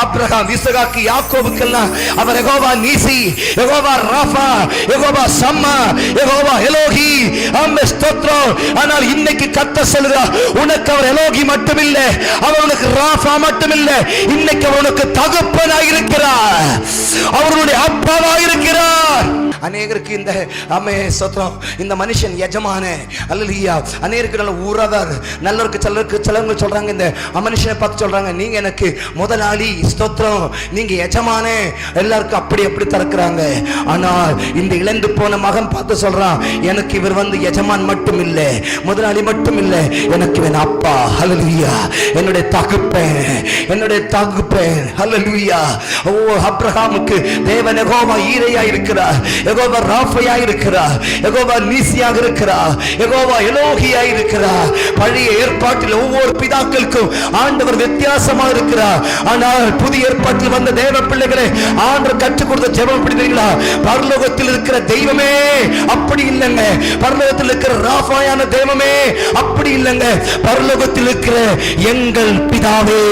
Abraham, ஈசாக்கு, யாக்கோபுக்கெல்லாம் அவர் யெகோவா நீசி, யெகோவா ராஃபா, யெகோவா சம்மா, யெகோவா எலோகி. ஆமென், ஸ்தோத்திரம். ஆனால் இன்னைக்கு கர்த்தர் சொல்கிறார், உனக்கு அவர் எலோகி மட்டுமில்லை, அவர் உனக்கு ராஃபா மட்டுமில்லை, இன்னைக்கு அவர் உனக்கு தகப்பனாக இருக்கிறார், அவருடைய அப்பாவாக இருக்கிறார். அநேகருக்கு இந்த ஸ்தோத்திரம், இந்த மனுஷன் எஜமான, அல்லேலூயா. அநேகருக்கு நல்ல ஊராதார், நல்லவருக்கு சிலருக்கு சொல்றாங்க, இந்த மனுஷனை பார்த்து சொல்றாங்க, நீங்க எனக்கு முதலாளி, ஸ்தோத்திரம், நீங்க எஜமான. எல்லாருக்கும் அப்படி திறக்கிறாங்க. ஆனால் இந்த இழந்து போன மகன் பார்த்து சொல்றான், எனக்கு இவர் எஜமான் மட்டும் இல்லை, முதலாளி மட்டும் இல்லை, எனக்கு இவன் அப்பா, ஹல்லேலூயா, என்னுடைய தகப்பன், என்னுடைய தகப்பன், ஹல்லேலூயா. ஓ, ஆபிரகாமுக்கு தேவன் யெகோவா ஈரையா இருக்கிறார், யெகோவா ராஃபையா இருக்கிறார், யெகோவா நீசியாக இருக்கிறார், யெகோவா எலோகியா இருக்கிறார். பழைய ஏற்பாட்டில் ஒவ்வொரு பிதாக்களுக்கும் ஆண்டவர் வித்தியாசமாக இருக்கிறார். ஆனால் புதிய ஏற்பாட்டில் வந்த தேவ பிள்ளைகளை ஆண்டவர் கற்றுக் கொடுத்த ஜெபம் பிடிக்கிறீங்களா? பரலோகத்தில் இருக்கிற தெய்வமே அப்படி இல்லைங்க, பரலோகத்தில் இருக்கிற ராஃபாயான தெய்வமே அப்படி இல்லைங்க, பரலோகத்தில் இருக்கிற எங்கள் பிதாவே.